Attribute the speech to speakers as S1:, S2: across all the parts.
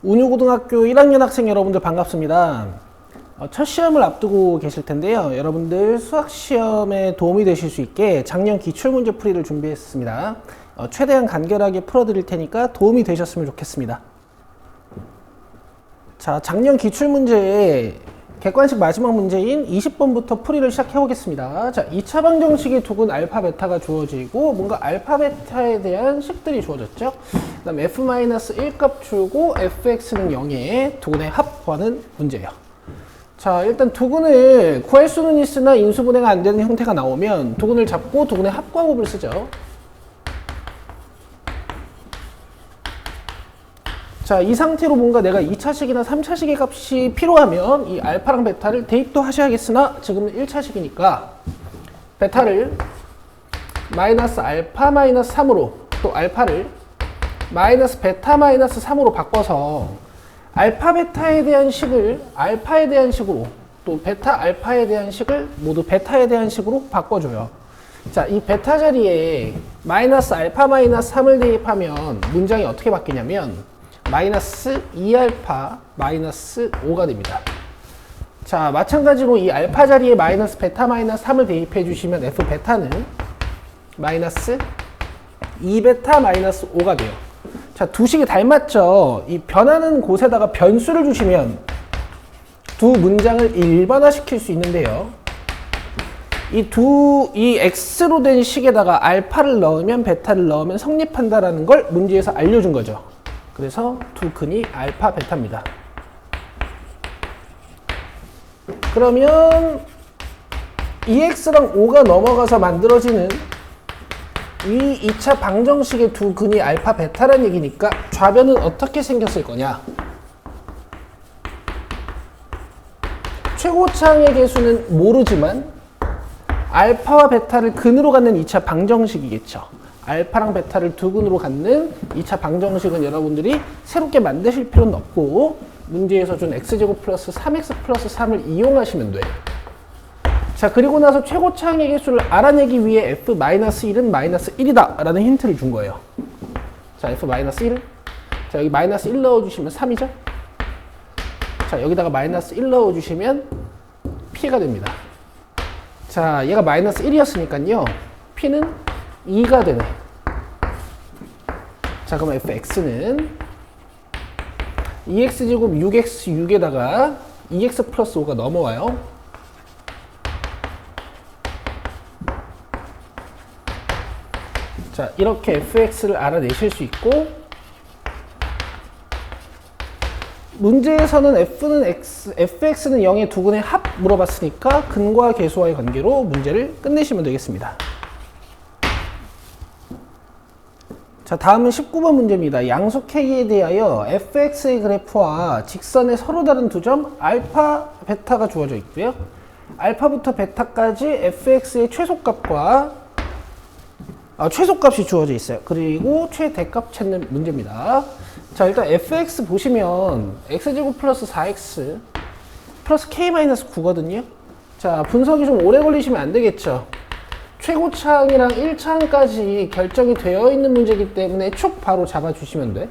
S1: 운유고등학교 1학년 학생 여러분들 반갑습니다. 첫 시험을 앞두고 계실 텐데요. 여러분들 수학시험에 도움이 되실 수 있게 작년 기출문제 풀이를 준비했습니다. 최대한 간결하게 풀어드릴 테니까 도움이 되셨으면 좋겠습니다. 자, 작년 기출문제에 객관식 마지막 문제인 20번부터 풀이를 시작해 보겠습니다. 자, 2차 방정식의 두근 알파 베타가 주어지고 뭔가 알파 베타에 대한 식들이 주어졌죠. 그 다음 f-1 값 주고 fx는 0에 두근의 합 구하는 문제예요. 자, 일단 두근을 구할 수는 있으나 인수분해가 안 되는 형태가 나오면 두근을 잡고 두근의 합광법을 쓰죠. 자, 이 상태로 뭔가 내가 2차식이나 3차식의 값이 필요하면 이 알파랑 베타를 대입도 하셔야겠으나 지금은 1차식이니까 베타를 마이너스 알파 마이너스 3으로 또 알파를 마이너스 베타 마이너스 3으로 바꿔서 알파 베타에 대한 식을 알파에 대한 식으로 또 베타 알파에 대한 식을 모두 베타에 대한 식으로 바꿔줘요. 자, 이 베타 자리에 마이너스 알파 마이너스 3을 대입하면 문장이 어떻게 바뀌냐면 마이너스 2알파 마이너스 5가 됩니다. 자, 마찬가지로 이 알파 자리에 마이너스 베타 마이너스 3을 대입해 주시면 f 베타는 마이너스 2베타 마이너스 5가 돼요. 자, 두 식이 닮았죠? 이 변하는 곳에다가 변수를 주시면 두 문장을 일반화 시킬 수 있는데요. 이 x로 된 식에다가 알파를 넣으면 베타를 넣으면 성립한다라는 걸 문제에서 알려준 거죠. 그래서 두 근이 알파 베타입니다. 그러면 2x랑 5가 넘어가서 만들어지는 이 2차 방정식의 두 근이 알파 베타라는 얘기니까 좌변은 어떻게 생겼을 거냐? 최고차항의 개수는 모르지만 알파와 베타를 근으로 갖는 2차 방정식이겠죠. 알파랑 베타를 두 근으로 갖는 2차 방정식은 여러분들이 새롭게 만드실 필요는 없고 문제에서 준 x제곱 플러스 3x 플러스 3을 이용하시면 돼요. 자, 그리고 나서 최고차항의 개수를 알아내기 위해 f-1은 마이너스 1이다 라는 힌트를 준 거예요. 자, f-1. 자, 여기 마이너스 1 넣어주시면 3이죠. 자, 여기다가 마이너스 1 넣어주시면 p가 됩니다. 자, 얘가 마이너스 1이었으니까요. p는 2가 되네. 자, 그럼 fx는 2x제곱 6x 6에다가 2x 플러스 5가 넘어와요. 자, 이렇게 fx를 알아내실 수 있고 문제에서는 fx는 0의 두 근의 합 물어봤으니까 근과 계수와의 관계로 문제를 끝내시면 되겠습니다. 자, 다음은 19번 문제입니다. 양수 k에 대하여 fx의 그래프와 직선의 서로 다른 두 점 알파, 베타가 주어져 있고요. 알파부터 베타까지 fx의 최소값과 최소값이 주어져 있어요. 그리고 최대값 찾는 문제입니다. 자, 일단 fx 보시면 x제곱 플러스 4x 플러스 k-9거든요. 자, 분석이 좀 오래 걸리시면 안 되겠죠. 최고차항이랑 1차항까지 결정이 되어 있는 문제이기 때문에 축 바로 잡아주시면 돼.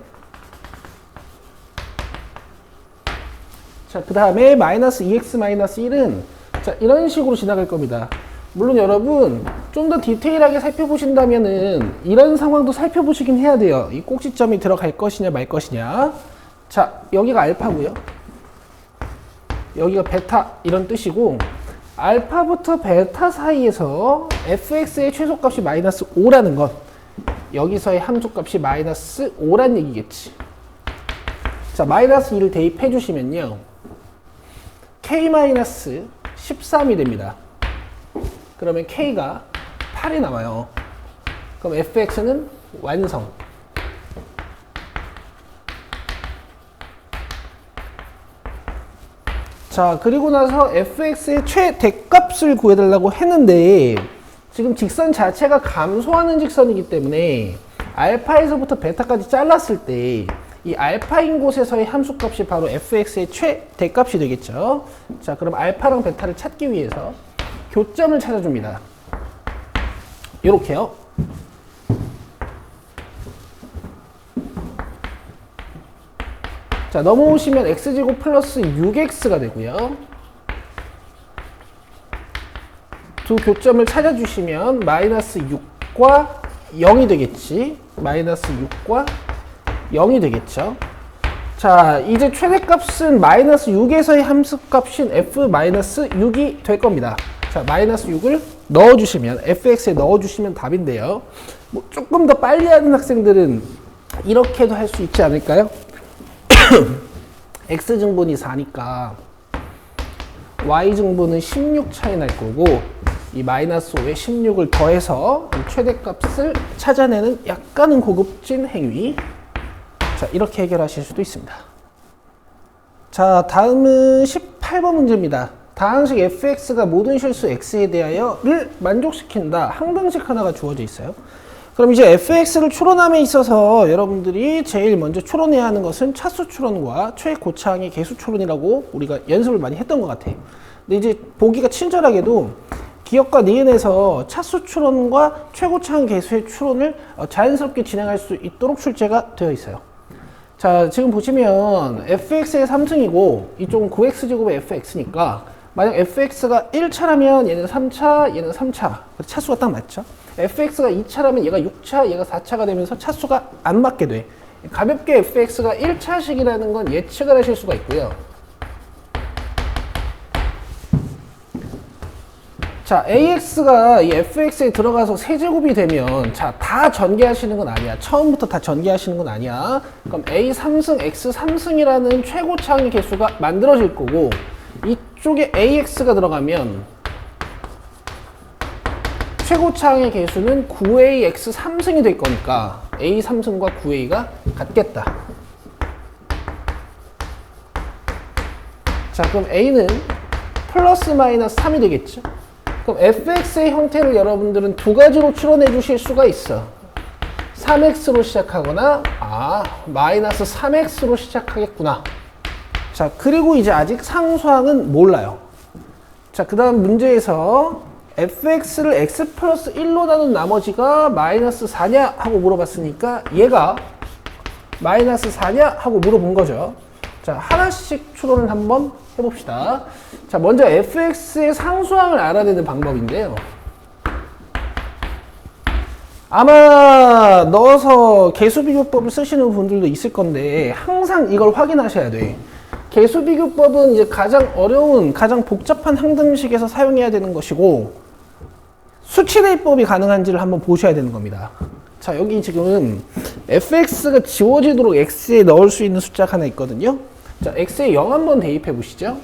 S1: 자, 그 다음에 마이너스 2x 마이너스 1은 자, 이런 식으로 지나갈 겁니다. 물론 여러분 좀 더 디테일하게 살펴보신다면은 이런 상황도 살펴보시긴 해야 돼요. 이 꼭지점이 들어갈 것이냐 말 것이냐. 자, 여기가 알파고요. 여기가 베타 이런 뜻이고 알파부터 베타 사이에서 fx의 최소값이 마이너스 5라는 건 여기서의 함수값이 마이너스 5란 얘기겠지. 자, 마이너스 2를 대입해 주시면요. k-13이 됩니다. 그러면 k가 8이 나와요. 그럼 fx는 완성. 자, 그리고 나서 fx의 최대값을 구해달라고 했는데 지금 직선 자체가 감소하는 직선이기 때문에 알파에서부터 베타까지 잘랐을 때 이 알파인 곳에서의 함수값이 바로 fx의 최대값이 되겠죠. 자, 그럼 알파랑 베타를 찾기 위해서 교점을 찾아줍니다. 요렇게요. 자, 넘어오시면 x제곱 플러스 6x가 되고요. 두 교점을 찾아주시면 마이너스 6과 0이 되겠지. 마이너스 6과 0이 되겠죠. 자, 이제 최대값은 마이너스 6에서의 함수값인 f-6이 될 겁니다. 자, 마이너스 6을 넣어주시면, fx에 넣어주시면 답인데요. 뭐 조금 더 빨리 하는 학생들은 이렇게도 할 수 있지 않을까요? x증분이 4니까 y증분은 16 차이 날 거고, 이 마이너스 5에 16을 더해서 최대값을 찾아내는 약간은 고급진 행위. 자, 이렇게 해결하실 수도 있습니다. 자, 다음은 18번 문제입니다. 다항식 fx가 모든 실수 x에 대하여를 만족시킨다. 항등식 하나가 주어져 있어요. 그럼 이제 fx를 추론함에 있어서 여러분들이 제일 먼저 추론해야 하는 것은 차수 추론과 최고차항의 개수 추론이라고 우리가 연습을 많이 했던 것 같아요. 근데 이제 보기가 친절하게도 기억과 니은에서 차수 추론과 최고차항 개수의 추론을 자연스럽게 진행할 수 있도록 출제가 되어 있어요. 자, 지금 보시면 fx의 3승이고 이쪽은 9x제곱의 fx니까 만약 fx가 1차라면 얘는 3차, 얘는 3차. 차수가 딱 맞죠? fx가 2차라면 얘가 6차, 얘가 4차가 되면서 차수가 안 맞게 돼. 가볍게 fx가 1차식이라는 건 예측을 하실 수가 있고요. 자, ax가 이 fx에 들어가서 세제곱이 되면, 자, 다 전개하시는 건 아니야. 처음부터 다 전개하시는 건 아니야. 그럼 a 3승, x 3승이라는 최고차항의 개수가 만들어질 거고, 이쪽에 ax가 들어가면 최고차항의 개수는 9ax 3승이 될 거니까 a 3승과 9a가 같겠다. 자, 그럼 a는 플러스 마이너스 3이 되겠죠. 그럼 fx의 형태를 여러분들은 두 가지로 추론해 주실 수가 있어. 3x로 시작하거나 마이너스 3x로 시작하겠구나. 자, 그리고 이제 아직 상수항은 몰라요. 자, 그 다음 문제에서 fx를 x 플러스 1로 나눈 나머지가 마이너스 4냐 하고 물어봤으니까 얘가 마이너스 4냐 하고 물어본 거죠. 자, 하나씩 추론을 한번 해봅시다. 자, 먼저 fx의 상수항을 알아내는 방법인데요. 아마 넣어서 개수비교법을 쓰시는 분들도 있을 건데 항상 이걸 확인하셔야 돼. 개수비교법은 이제 가장 어려운, 가장 복잡한 항등식에서 사용해야 되는 것이고 수치대입법이 가능한지를 한번 보셔야 되는 겁니다. 자, 여기 지금 fx가 지워지도록 x에 넣을 수 있는 숫자가 하나 있거든요. 자, x에 0 한번 대입해 보시죠.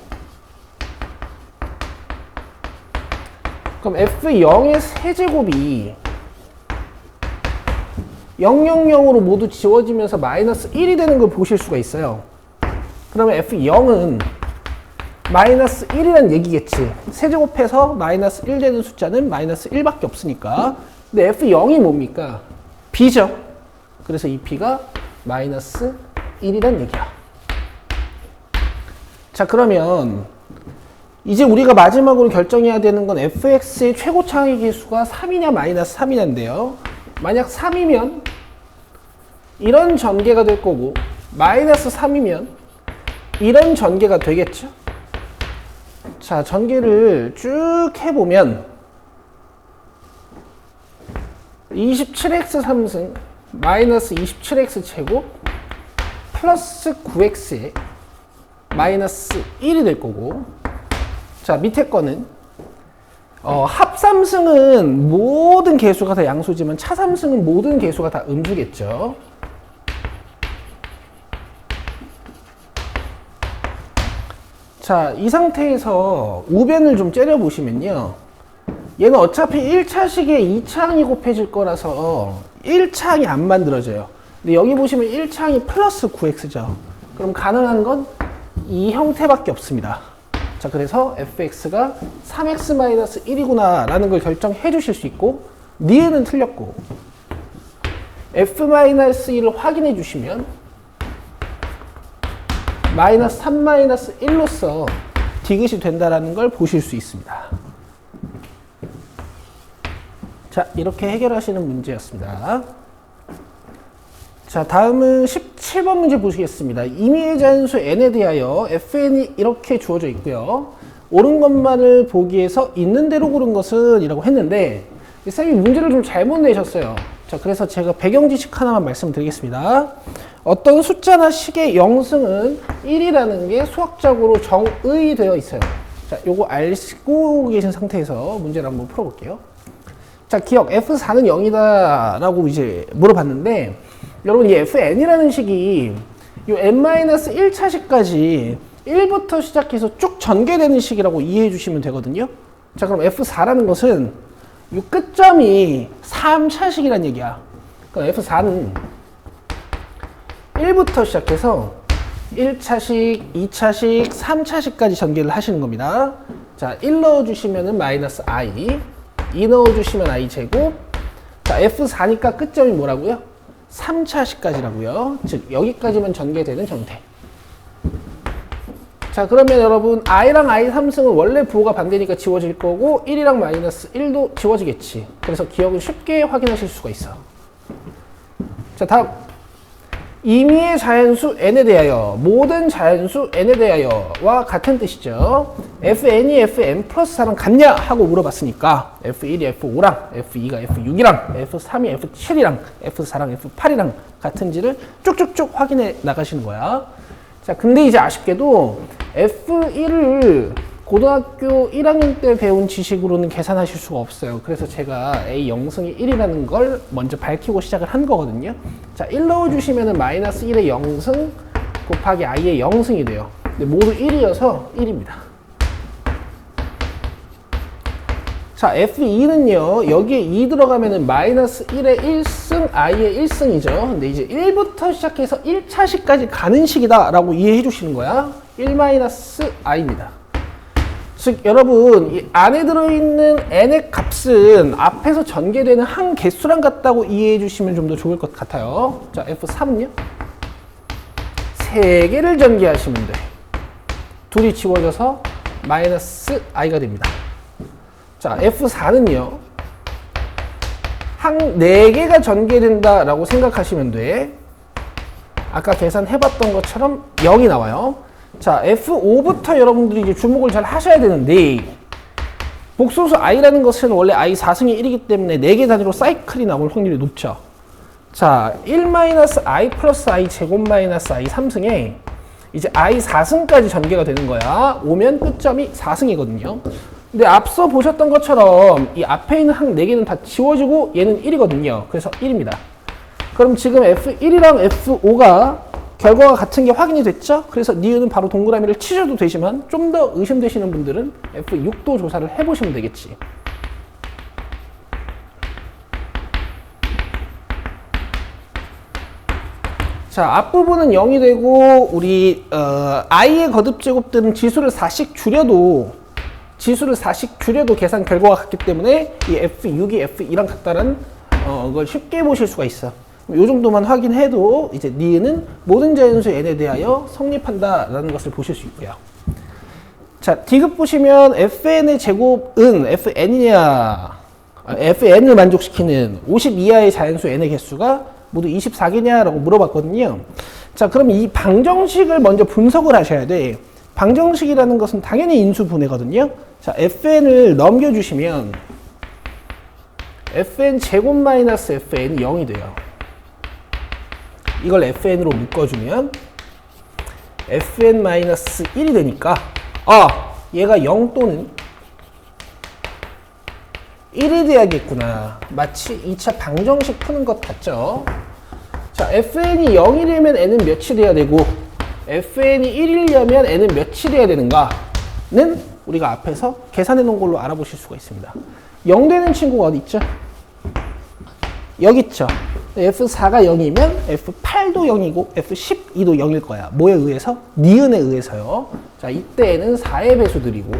S1: 그럼 f0의 세제곱이 000으로 모두 지워지면서 마이너스 1이 되는 걸 보실 수가 있어요. 그러면 f0은 마이너스 1이라는 얘기겠지. 세제곱해서 마이너스 1 되는 숫자는 마이너스 1밖에 없으니까. 근데 f0이 뭡니까? b죠. 그래서 이 b가 마이너스 1이란 얘기야. 자, 그러면 이제 우리가 마지막으로 결정해야 되는 건 fx의 최고차항의 개수가 3이냐 마이너스 3이냐인데요. 만약 3이면 이런 전개가 될 거고 마이너스 3이면 이런 전개가 되겠죠. 자, 전개를 쭉 해보면 27x 3승 마이너스 27x 제곱 플러스 9x에 마이너스 1이 될 거고, 자, 밑에 거는 합삼승은 모든 개수가 다 양수지만 차삼승은 모든 개수가 다 음수겠죠. 자, 이 상태에서 우변을 좀 째려보시면요. 얘는 어차피 1차식에 2차항이 곱해질 거라서 1차항이 안 만들어져요. 근데 여기 보시면 1차항이 플러스 9x죠. 그럼 가능한 건 이 형태밖에 없습니다. 자, 그래서 fx가 3x-1이구나 라는 걸 결정해 주실 수 있고, 니은은 틀렸고 f-1을 확인해 주시면 마이너스 3-1로서 디귿이 된다라는 걸 보실 수 있습니다. 자, 이렇게 해결하시는 문제였습니다. 자, 다음은 17 7번 문제 보시겠습니다. 임의의 자연수 n에 대하여 fn이 이렇게 주어져 있고요. 옳은 것만을 보기 위해서 있는 대로 고른 것은 이라고 했는데 쌤이 문제를 좀 잘못 내셨어요. 자, 그래서 제가 배경 지식 하나만 말씀드리겠습니다. 어떤 숫자나 식의 영승은 1이라는 게 수학적으로 정의되어 있어요. 자, 요거 알고 계신 상태에서 문제를 한번 풀어볼게요. 자, 기억 F4는 0이다 라고 이제 물어봤는데 여러분 이 Fn이라는 식이 요 n-1차식까지 1부터 시작해서 쭉 전개되는 식이라고 이해해 주시면 되거든요. 자, 그럼 F4라는 것은 이 끝점이 3차식이란 얘기야. 그럼 F4는 1부터 시작해서 1차식, 2차식, 3차식까지 전개를 하시는 겁니다. 자, 1 넣어주시면은 마이너스 i, 2 넣어주시면 i 제곱. 자, F4니까 끝점이 뭐라고요? 3차식까지라고요. 즉, 여기까지만 전개되는 형태. 자, 그러면 여러분 i랑 i 3승은 원래 부호가 반대니까 지워질 거고 1이랑 마이너스 1도 지워지겠지. 그래서 기억을 쉽게 확인하실 수가 있어. 자, 다음 임의의 자연수 n에 대하여 모든 자연수 n에 대하여와 같은 뜻이죠. fn이 fn 플러스 4랑 같냐 하고 물어봤으니까 f1이 f5랑 f2가 f6이랑 f3이 f7이랑 f4랑 f8이랑 같은지를 쭉쭉쭉 확인해 나가시는 거야. 자, 근데 이제 아쉽게도 F1을 고등학교 1학년 때 배운 지식으로는 계산하실 수가 없어요. 그래서 제가 A 영승이 1이라는 걸 먼저 밝히고 시작을 한 거거든요. 자, 1 넣어주시면은 마이너스 1의 영승 곱하기 i의 영승이 돼요. 근데 모두 1이어서 1입니다. 자, F2는요, 여기에 2 들어가면은 마이너스 1의 1승, i의 1승이죠. 근데 이제 1부터 시작해서 1차식까지 가는 식이다 라고 이해해 주시는 거야. 1-i입니다. 즉, 여러분, 이 안에 들어있는 n의 값은 앞에서 전개되는 한 개수랑 같다고 이해해 주시면 좀 더 좋을 것 같아요. 자, F3은요? 3개를 전개하시면 돼. 둘이 지워져서 마이너스 i가 됩니다. 자, F4는요, 한 4개가 전개된다라고 생각하시면 돼. 아까 계산해봤던 것처럼 0이 나와요. 자, F5부터 여러분들이 이제 주목을 잘 하셔야 되는데, 복소수 i라는 것은 원래 i 4승이 1이기 때문에 4개 단위로 사이클이 나올 확률이 높죠. 자, 1-i 플러스 i 제곱 마이너스 i 3승에 이제 i 4승까지 전개가 되는 거야. 오면 끝점이 4승이거든요. 근데 앞서 보셨던 것처럼 이 앞에 있는 한 4개는 다 지워지고 얘는 1이거든요. 그래서 1입니다. 그럼 지금 F1이랑 F5가 결과가 같은 게 확인이 됐죠? 그래서 니은은 바로 동그라미를 치셔도 되지만 좀 더 의심되시는 분들은 F6도 조사를 해보시면 되겠지. 자, 앞부분은 0이 되고 우리 i의 거듭 제곱들은 지수를 4씩 줄여도 계산 결과가 같기 때문에 이 F6이 F2랑 같다는 걸 쉽게 보실 수가 있어. 이 정도만 확인해도 이제 니은은 모든 자연수 n에 대하여 성립한다라는 것을 보실 수 있고요. 자, D급 보시면 fn의 제곱은 fn을 만족시키는 50 이하의 자연수 n의 개수가 모두 24개냐라고 물어봤거든요. 자, 그럼 이 방정식을 먼저 분석을 하셔야 돼. 방정식이라는 것은 당연히 인수분해거든요. 자, fn을 넘겨주시면 fn 제곱 마이너스 fn이 0이 돼요. 이걸 fn으로 묶어주면 fn 마이너스 1이 되니까 얘가 0 또는 1이 돼야겠구나. 마치 2차 방정식 푸는 것 같죠? 자, fn이 0이려면 n은 몇이 돼야 되고 fn이 1이려면 n은 몇이 돼야 되는가는 우리가 앞에서 계산해 놓은 걸로 알아보실 수가 있습니다. 0 되는 친구가 어디 있죠? 여기 있죠. F4가 0이면 F8도 0이고 F12도 0일 거야. 뭐에 의해서? 니은에 의해서요. 자, 이때에는 4의 배수들이고,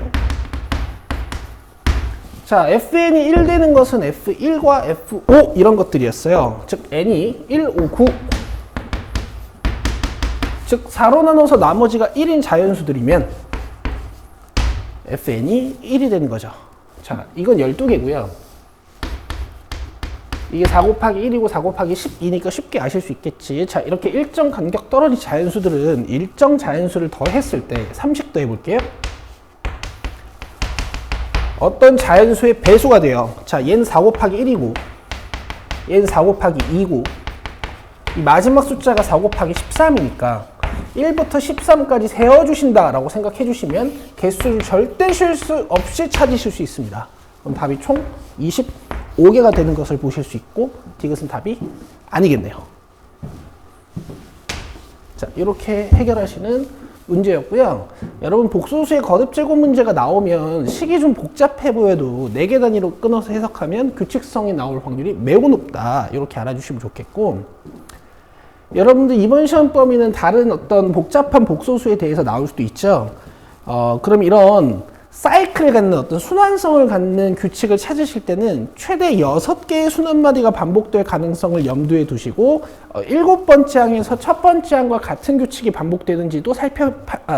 S1: 자, fn이 1 되는 것은 F1과 F5 이런 것들이었어요. 즉 n이 1, 5, 9. 즉 4로 나눠서 나머지가 1인 자연수들이면 fn이 1이 되는 거죠. 자, 이건 12개고요. 이게 4 곱하기 1이고 4 곱하기 12니까 쉽게 아실 수 있겠지. 자, 이렇게 일정 간격 떨어진 자연수들은 일정 자연수를 더했을 때 30 더해볼게요. 어떤 자연수의 배수가 돼요. 자, 얘는 4 곱하기 1이고 얘는 4 곱하기 2고 이 마지막 숫자가 4 곱하기 13이니까 1부터 13까지 세어주신다 라고 생각해 주시면 개수를 절대 실수 없이 찾으실 수 있습니다. 그럼 답이 총 25개가 되는 것을 보실 수 있고 디귿은 답이 아니겠네요. 자, 이렇게 해결하시는 문제였고요. 여러분 복소수의 거듭 제곱 문제가 나오면 식이 좀 복잡해 보여도 4개 단위로 끊어서 해석하면 규칙성이 나올 확률이 매우 높다. 이렇게 알아주시면 좋겠고, 여러분들 이번 시험 범위는 다른 어떤 복잡한 복소수에 대해서 나올 수도 있죠. 그럼 이런 사이클을 갖는 어떤 순환성을 갖는 규칙을 찾으실 때는 최대 6개의 순환마디가 반복될 가능성을 염두에 두시고 7번째 항에서 첫 번째 항과 같은 규칙이 반복되는지도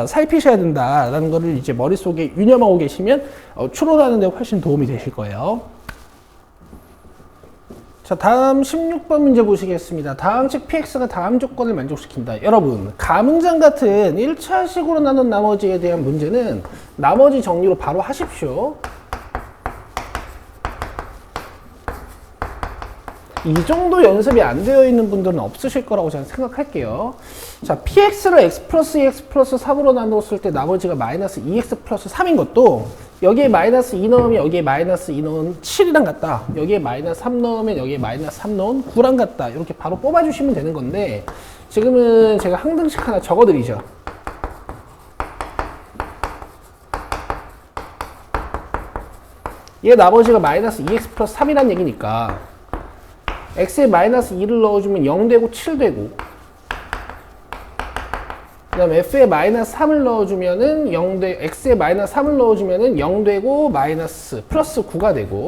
S1: 살피셔야 된다라는 것을 이제 머릿속에 유념하고 계시면 추론하는 데 훨씬 도움이 되실 거예요. 자, 다음 16번 문제 보시겠습니다. 다항식 px가 다음 조건을 만족시킨다. 여러분, 가문장 같은 1차식으로 나눈 나머지에 대한 문제는 나머지 정리로 바로 하십시오. 이 정도 연습이 안 되어 있는 분들은 없으실 거라고 저는 생각할게요. 자, px를 x 플러스 2x 플러스 3으로 나눴을 때 나머지가 마이너스 2x 플러스 3인 것도 여기에 마이너스 2 넣으면 여기에 마이너스 2 넣은 7이랑 같다. 여기에 마이너스 3 넣으면 여기에 마이너스 3 넣은 9랑 같다. 이렇게 바로 뽑아주시면 되는 건데 지금은 제가 항등식 하나 적어드리죠. 얘 나머지가 마이너스 2x 플러스 3이란 얘기니까 x에 마이너스 2를 넣어주면 0 되고 7 되고, 그 다음 f에 마이너스 3을 넣어주면은 x에 마이너스 3을 넣어주면은 0 되고 마이너스 플러스 9가 되고,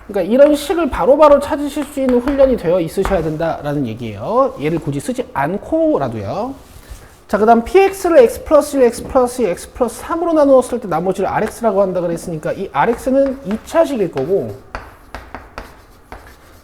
S1: 그러니까 이런 식을 바로바로 찾으실 수 있는 훈련이 되어 있으셔야 된다라는 얘기예요. 얘를 굳이 쓰지 않고라도요. 자, 그 다음 px를 x 플러스 1, x 플러스 2, x 플러스 3으로 나누었을 때 나머지를 rx라고 한다 그랬으니까 이 rx는 2차식일 거고,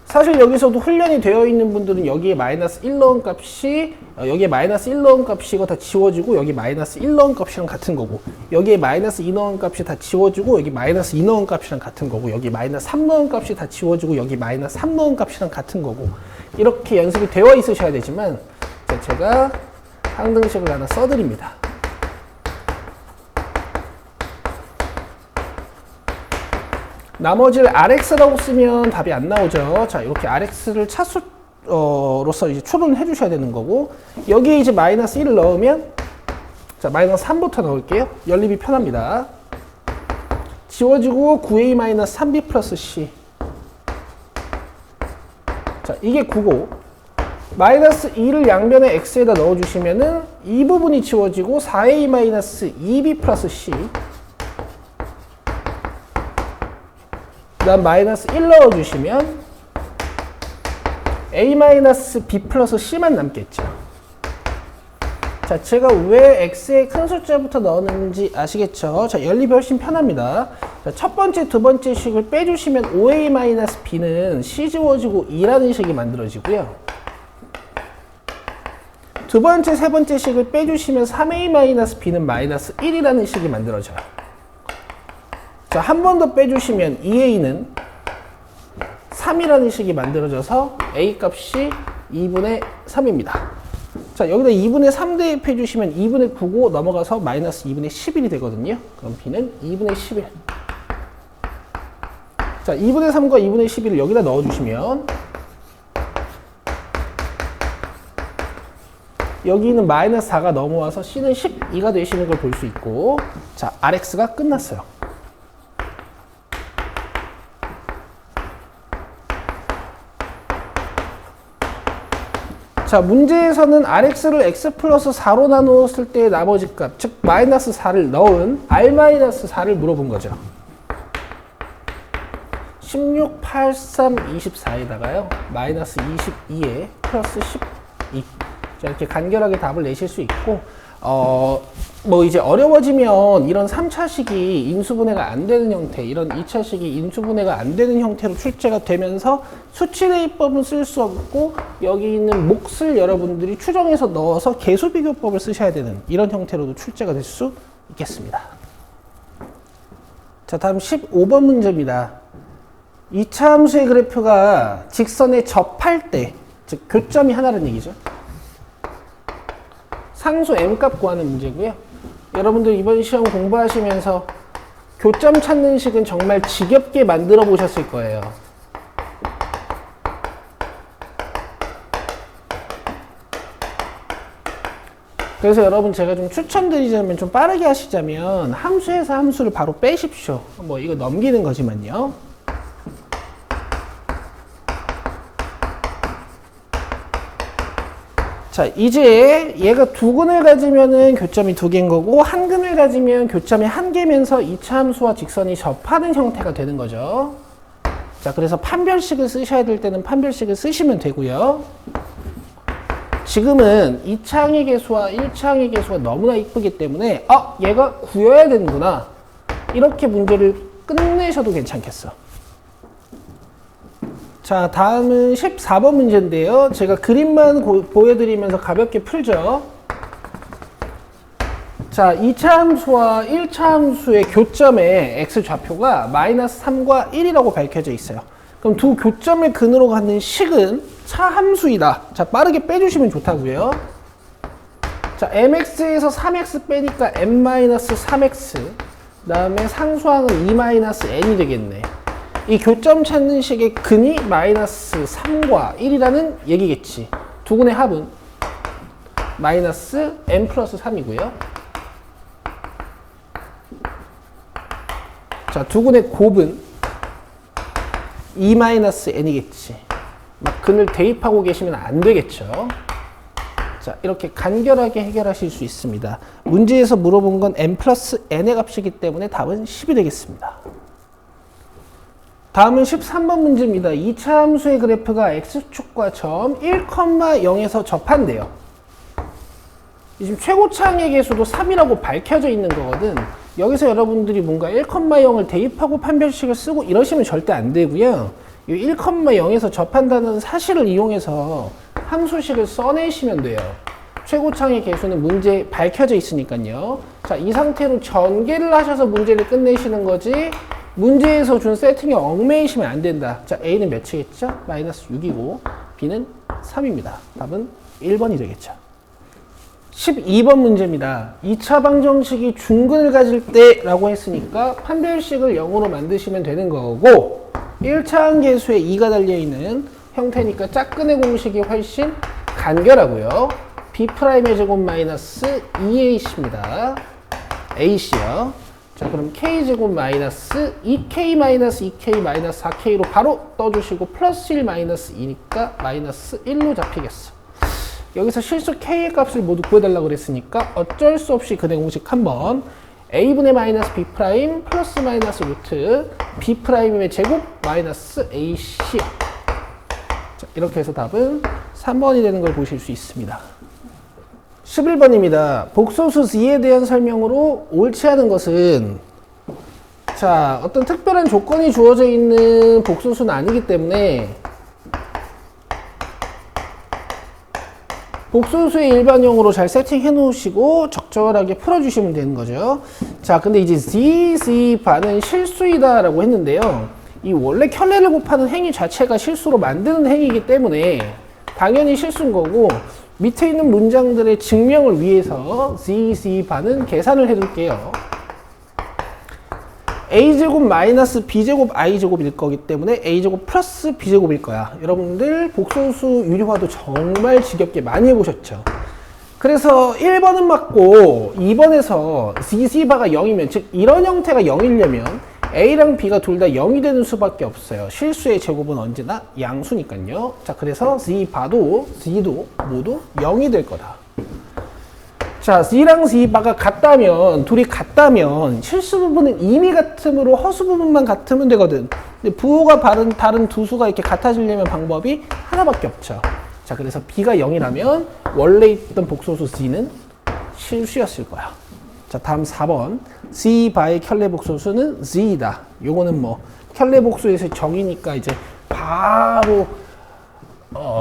S1: 사실 여기서도 훈련이 되어 있는 분들은 여기에 마이너스 1 넣은 값이 여기에 마이너스 1 넣은 값이 이거 다 지워지고 여기 마이너스 1 넣은 값이랑 같은 거고, 여기에 마이너스 2 넣은 값이 다 지워지고 여기 마이너스 2 넣은 값이랑 같은 거고, 여기 마이너스 3 넣은 값이 다 지워지고 여기 마이너스 3 넣은 값이랑 같은 거고, 이렇게 연습이 되어 있으셔야 되지만 제가 항등식을 하나 써드립니다. 나머지를 rx라고 쓰면 답이 안 나오죠. 자, 이렇게 rx를 차수로서 이제 추론해 주셔야 되는 거고, 여기에 이제 마이너스 1을 넣으면, 자, 마이너스 3부터 넣을게요. 연립이 편합니다. 지워지고 9a 마이너스 3b 플러스 c. 자, 이게 9고, 마이너스 2를 양변에 x에다 넣어주시면은 이 부분이 지워지고 4a 마이너스 2b 플러스 c. 그 다음 마이너스 1 넣어주시면 a-b 플러스 c만 남겠죠. 자, 제가 왜 x에 큰 숫자부터 넣었는지 아시겠죠? 자, 연립이 훨씬 편합니다. 자, 첫 번째, 두 번째 식을 빼주시면 5a-b는 c 지워지고 2라는 식이 만들어지고요. 두 번째, 세 번째 식을 빼주시면 3a-b는 마이너스 1이라는 식이 만들어져요. 자, 한 번 더 빼주시면 2a는 3이라는 식이 만들어져서 a 값이 2분의 3입니다. 자, 여기다 2분의 3 대입해주시면 2분의 9고 넘어가서 마이너스 2분의 11이 되거든요. 그럼 b는 2분의 11. 자, 2분의 3과 2분의 11을 여기다 넣어주시면 여기는 마이너스 4가 넘어와서 c는 12가 되시는 걸 볼 수 있고, 자, rx가 끝났어요. 자, 문제에서는 rx를 x 플러스 4로 나누었을 때의 나머지 값, 즉 마이너스 4를 넣은 r-4를 물어본 거죠. 16, 8, 3, 24에다가요 마이너스 22에 플러스 12. 자, 이렇게 간결하게 답을 내실 수 있고, 뭐 이제 어려워지면 이런 3차식이 인수분해가 안 되는 형태, 이런 2차식이 인수분해가 안 되는 형태로 출제가 되면서 수치대입법은 쓸 수 없고 여기 있는 몫을 여러분들이 추정해서 넣어서 계수비교법을 쓰셔야 되는 이런 형태로도 출제가 될 수 있겠습니다. 자, 다음 15번 문제입니다. 2차 함수의 그래프가 직선에 접할 때, 즉 교점이 하나라는 얘기죠. 상수 m값 구하는 문제고요. 여러분들 이번 시험 공부하시면서 교점 찾는 식은 정말 지겹게 만들어 보셨을 거예요. 그래서 여러분 제가 좀 추천드리자면, 좀 빠르게 하시자면 함수에서 함수를 바로 빼십시오. 뭐 이거 넘기는 거지만요. 자, 이제 얘가 두 근을 가지면은 교점이 두 개인 거고, 한 근을 가지면 교점이 한 개면서 2차 함수와 직선이 접하는 형태가 되는 거죠. 자, 그래서 판별식을 쓰셔야 될 때는 판별식을 쓰시면 되고요. 지금은 2차 항의 계수와 1차 항의 계수가 너무나 이쁘기 때문에 얘가 구해야 되는구나, 이렇게 문제를 끝내셔도 괜찮겠어. 자, 다음은 14번 문제인데요. 제가 그림만 보여드리면서 가볍게 풀죠. 자, 2차 함수와 1차 함수의 교점의 x좌표가 마이너스 3과 1이라고 밝혀져 있어요. 그럼 두 교점의 근으로 가는 식은 차함수이다. 자, 빠르게 빼주시면 좋다고요. 자, mx에서 3x 빼니까 m-3x, 그 다음에 상수항은 2-n이 되겠네. 이 교점 찾는 식의 근이 마이너스 3과 1이라는 얘기겠지. 두 근의 합은 마이너스 n 플러스 3이고요. 자, 두 근의 곱은 2-n이겠지. 막 근을 대입하고 계시면 안 되겠죠. 자, 이렇게 간결하게 해결하실 수 있습니다. 문제에서 물어본 건 n 플러스 n의 값이기 때문에 답은 10이 되겠습니다. 다음은 13번 문제입니다. 2차 함수의 그래프가 x축과 점 1,0에서 접한대요. 지금 최고차항의 계수도 3이라고 밝혀져 있는 거거든. 여기서 여러분들이 뭔가 1,0을 대입하고 판별식을 쓰고 이러시면 절대 안 되고요. 이 1,0에서 접한다는 사실을 이용해서 함수식을 써내시면 돼요. 최고차항의 계수는 문제에 밝혀져 있으니까요. 자, 이 상태로 전개를 하셔서 문제를 끝내시는 거지, 문제에서 준 세팅에 얽매이시면 안 된다. 자, A는 몇이겠죠? 마이너스 6이고 B는 3입니다. 답은 1번이 되겠죠. 12번 문제입니다. 2차 방정식이 중근을 가질 때 라고 했으니까 판별식을 0으로 만드시면 되는 거고, 1차 계수에 2가 달려있는 형태니까 짝근의 공식이 훨씬 간결하고요. B'의 제곱 마이너스 2AC입니다. AC요. 자, 그럼 K제곱 마이너스 2K 마이너스 2K 마이너스 4K로 바로 떠주시고 플러스 1 마이너스 2니까 마이너스 1로 잡히겠어. 여기서 실수 K의 값을 모두 구해달라고 그랬으니까 어쩔 수 없이 근의 공식 한번 A분의 마이너스 B 프라임 플러스 마이너스 루트 B 프라임의 제곱 마이너스 AC요. 자, 이렇게 해서 답은 3번이 되는 걸 보실 수 있습니다. 11번입니다. 복소수 Z에 대한 설명으로 옳지 않은 것은, 자, 어떤 특별한 조건이 주어져 있는 복소수는 아니기 때문에 복소수의 일반형으로 잘 세팅해 놓으시고 적절하게 풀어주시면 되는 거죠. 자, 근데 이제 Z 반은 실수이다 라고 했는데요. 이 원래 켤레를 곱하는 행위 자체가 실수로 만드는 행위이기 때문에 당연히 실수인 거고, 밑에 있는 문장들의 증명을 위해서 Z 반은 계산을 해둘게요. A제곱 마이너스 B제곱 I제곱일 거기 때문에 A제곱 플러스 B제곱일 거야. 여러분들 복소수 유리화도 정말 지겹게 많이 해보셨죠? 그래서 1번은 맞고 2번에서 ZC바가 0이면, 즉 이런 형태가 0이려면 A랑 B가 둘 다 0이 되는 수밖에 없어요. 실수의 제곱은 언제나 양수니까요. 자, 그래서 Z바도 Z도 모두 0이 될 거다. 자, Z랑 Z바가 같다면, 둘이 같다면 실수 부분은 이미 같으므로 허수 부분만 같으면 되거든. 근데 부호가 다른 두 수가 이렇게 같아지려면 방법이 하나밖에 없죠. 자, 그래서 b가 0이라면 원래 있던 복소수 z는 실수였을 거야. 자, 다음 4번. z 바의 켤레 복소수는 z이다. 요거는 뭐 켤레 복소에서 정의니까 이제 바로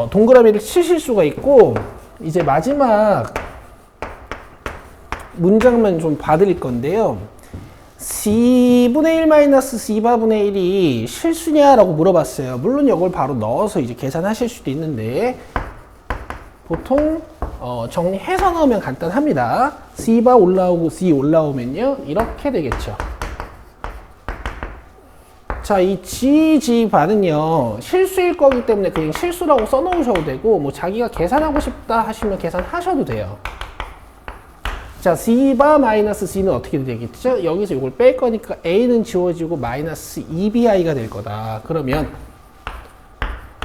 S1: 동그라미를 치실 수가 있고, 이제 마지막 문장만 좀 봐드릴 건데요. c분의 1 마이너스 c바분의 1이 실수냐라고 물어봤어요. 물론 이걸 바로 넣어서 이제 계산하실 수도 있는데, 보통 정리해서 넣으면 간단합니다. c바 올라오고 c 올라오면요, 이렇게 되겠죠. 자, 이 g바는요 실수일 거기 때문에 그냥 실수라고 써놓으셔도 되고, 뭐 자기가 계산하고 싶다 하시면 계산하셔도 돼요. 자, c바 마이너스 c는 어떻게 되겠죠? 여기서 이걸 뺄 거니까 a는 지워지고 마이너스 2bi가 될 거다. 그러면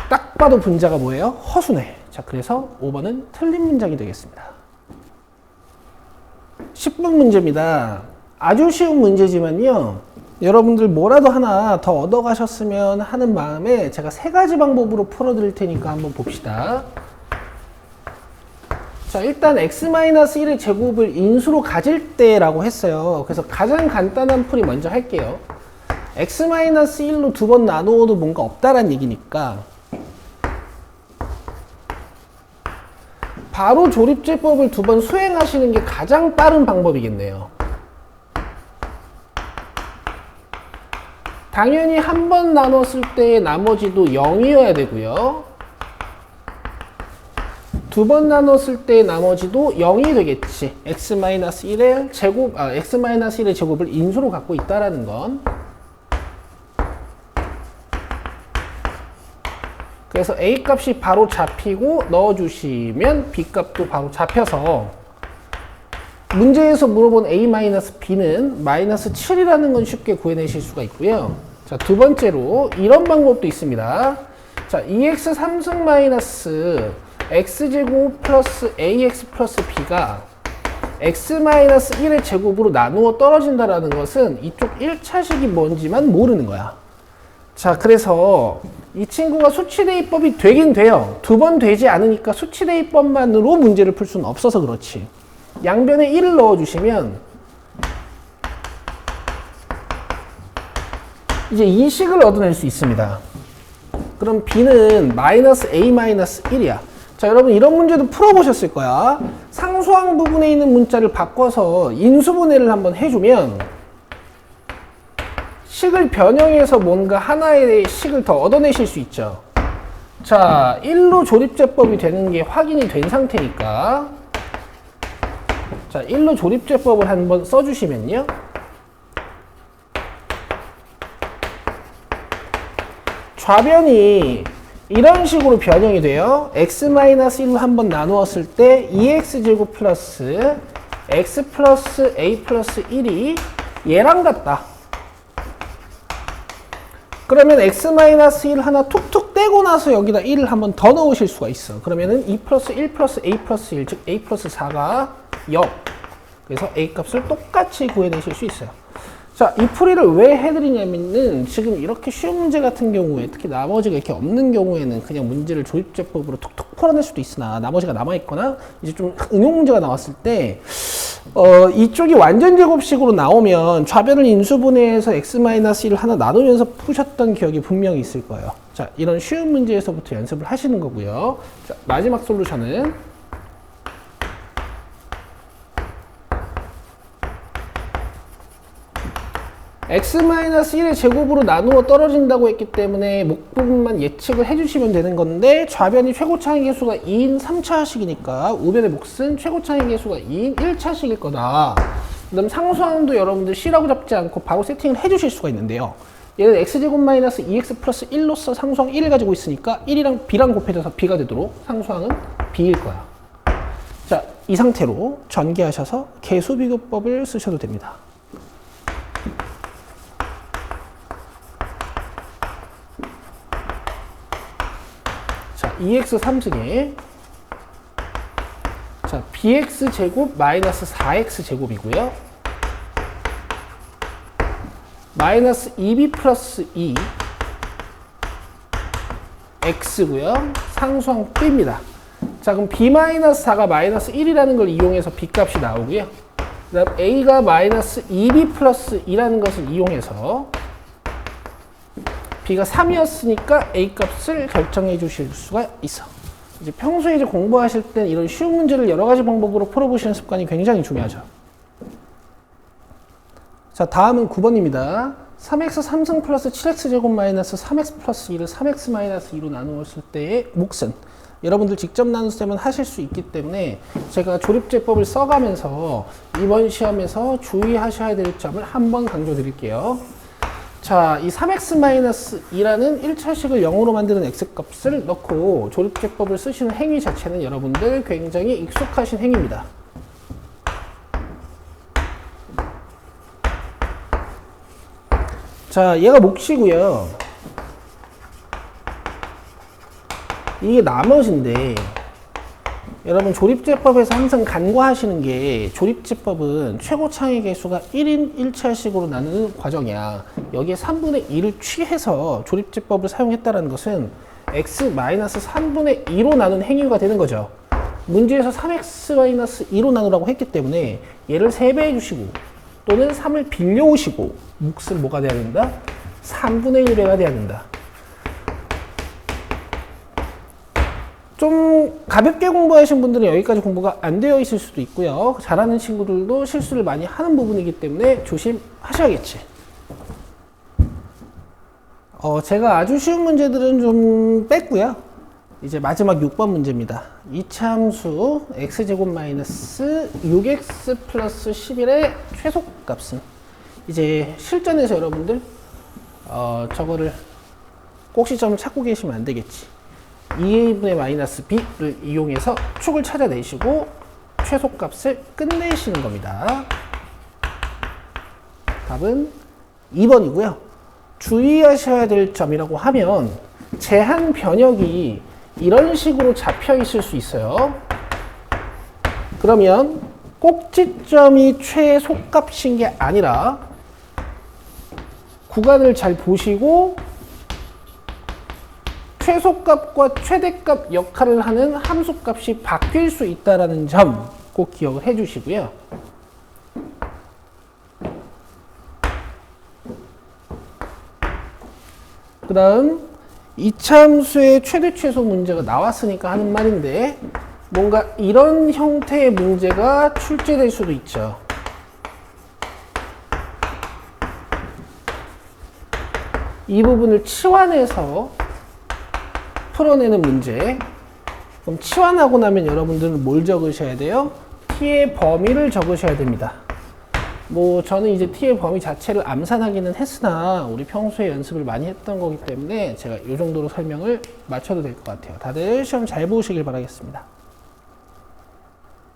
S1: 딱 봐도 분자가 뭐예요? 허수네. 자, 그래서 5번은 틀린 문장이 되겠습니다. 10분 문제입니다. 아주 쉬운 문제지만요, 여러분들 뭐라도 하나 더 얻어가셨으면 하는 마음에 제가 3가지 방법으로 풀어드릴 테니까 한번 봅시다. 자, 일단 x-1의 제곱을 인수로 가질 때라고 했어요. 그래서 가장 간단한 풀이 먼저 할게요. x-1로 2번 나누어도 뭔가 없다란 얘기니까 바로 조립제법을 2번 수행하시는 게 가장 빠른 방법이겠네요. 당연히 한 번 나눴을 때 나머지도 0이어야 되고요. 2번 나눴을 때 나머지도 0이 되겠지. x-1의 제곱, x-1의 제곱을 인수로 갖고 있다라는 건. 그래서 a 값이 바로 잡히고 넣어주시면 b 값도 바로 잡혀서 문제에서 물어본 a-b는 마이너스 7이라는 건 쉽게 구해내실 수가 있고요. 자, 두 번째로 이런 방법도 있습니다. 자, 2x 3승 마이너스 x제곱 플러스 ax 플러스 b가 x-1의 제곱으로 나누어 떨어진다라는 것은 이쪽 1차식이 뭔지만 모르는 거야. 자, 그래서 이 친구가 수치대입법이 되긴 돼요. 2번 되지 않으니까 수치대입법만으로 문제를 풀 수는 없어서 그렇지. 양변에 1을 넣어주시면 이제 이 식을 얻어낼 수 있습니다. 그럼 b는 마이너스 a 마이너스 1이야. 자, 여러분 이런 문제도 풀어보셨을 거야. 상수항 부분에 있는 문자를 바꿔서 인수분해를 한번 해주면 식을 변형해서 뭔가 하나의 식을 더 얻어내실 수 있죠. 자, 1로 조립제법이 되는 게 확인이 된 상태니까, 자, 1로 조립제법을 한번 써주시면요, 좌변이 이런 식으로 변형이 돼요. x-1로 한번 나누었을 때 2x제곱 플러스 x 플러스 a 플러스 1이 얘랑 같다. 그러면 x-1 하나 툭툭 떼고 나서 여기다 1을 한번 더 넣으실 수가 있어. 그러면은 2 플러스 1 플러스 a 플러스 1, 즉 a 플러스 4가 0. 그래서 a 값을 똑같이 구해내실 수 있어요. 자, 이 풀이를 왜 해드리냐면은 지금 이렇게 쉬운 문제 같은 경우에, 특히 나머지가 이렇게 없는 경우에는 그냥 문제를 조립제법으로 톡톡 풀어낼 수도 있으나 나머지가 남아있거나 이제 좀 응용 문제가 나왔을 때 이쪽이 완전 제곱식으로 나오면 좌변을 인수분해해서 x-1을 하나 나누면서 푸셨던 기억이 분명히 있을 거예요. 자, 이런 쉬운 문제에서부터 연습을 하시는 거고요. 자, 마지막 솔루션은 x-1의 제곱으로 나누어 떨어진다고 했기 때문에 목 부분만 예측을 해주시면 되는 건데, 좌변이 최고차의 개수가 2인 3차식이니까 우변의 몫은 최고차의 개수가 2인 1차식일 거다. 그 다음 상수항도 여러분들 C라고 잡지 않고 바로 세팅을 해주실 수가 있는데요. 얘는 x제곱 마이너스 2x 플러스 1로서 상수항 1을 가지고 있으니까 1이랑 b랑 곱해져서 b가 되도록 상수항은 b일 거야. 자, 이 상태로 전개하셔서 개수비교법을 쓰셔도 됩니다. 자, 2x 3승에 자, bx 제곱 마이너스 4x 제곱이고요. 마이너스 2b 플러스 2 x고요. 상수항 b입니다. 자, 그럼 b-4가 마이너스 1이라는 걸 이용해서 b값이 나오고요. 그 다음 a가 마이너스 2b 플러스 2라는 것을 이용해서 b가 3이었으니까 a 값을 결정해 주실 수가 있어. 이제 평소에 이제 공부하실 때 이런 쉬운 문제를 여러 가지 방법으로 풀어보시는 습관이 굉장히 중요하죠. 자, 다음은 9번입니다. 3x 3승 플러스 7x 제곱 마이너스 3x 플러스 2를 3x 마이너스 2로 나누었을 때의 몫은, 여러분들 직접 나누시면 하실 수 있기 때문에 제가 조립제법을 써가면서 이번 시험에서 주의하셔야 될 점을 한번 강조드릴게요. 자, 이 3x-2라는 1차식을 0으로 만드는 x값을 넣고 조립제법을 쓰시는 행위 자체는 여러분들 굉장히 익숙하신 행위입니다. 자, 얘가 몫이고요. 이게 나머지인데, 여러분 조립제법에서 항상 간과하시는 게, 조립제법은 최고 창의 개수가 1인 1차식으로 나누는 과정이야. 여기에 3분의 2를 취해서 조립제법을 사용했다는 것은 x-3분의 2로 나눈 행위가 되는 거죠. 문제에서 3x-2로 나누라고 했기 때문에 얘를 3배 해주시고 또는 3을 빌려오시고 몫은 뭐가 돼야 된다? 3분의 1배가 돼야 된다. 좀 가볍게 공부하신 분들은 여기까지 공부가 안 되어 있을 수도 있고요. 잘하는 친구들도 실수를 많이 하는 부분이기 때문에 조심하셔야겠지. 제가 아주 쉬운 문제들은 좀 뺐고요. 이제 마지막 6번 문제입니다. 이차함수 x제곱 마이너스 6x 플러스 11의 최소값은, 이제 실전에서 여러분들 저거를 꼭지점을 찾고 계시면 안 되겠지. 2a분의 마이너스 b를 이용해서 축을 찾아내시고 최소값을 끝내시는 겁니다. 답은 2번이고요. 주의하셔야 될 점이라고 하면 제한 변역이 이런 식으로 잡혀 있을 수 있어요. 그러면 꼭지점이 최소값인 게 아니라 구간을 잘 보시고 최소값과 최대값 역할을 하는 함수값이 바뀔 수 있다는 점 꼭 기억을 해 주시고요. 그 다음 이차함수의 최대 최소 문제가 나왔으니까 하는 말인데, 뭔가 이런 형태의 문제가 출제될 수도 있죠. 이 부분을 치환해서 풀어내는 문제. 그럼 치환하고 나면 여러분들은 뭘 적으셔야 돼요? t의 범위를 적으셔야 됩니다. 뭐 저는 이제 t의 범위 자체를 암산하기는 했으나 우리 평소에 연습을 많이 했던 거기 때문에 제가 이 정도로 설명을 마쳐도 될 것 같아요. 다들 시험 잘 보시길 바라겠습니다.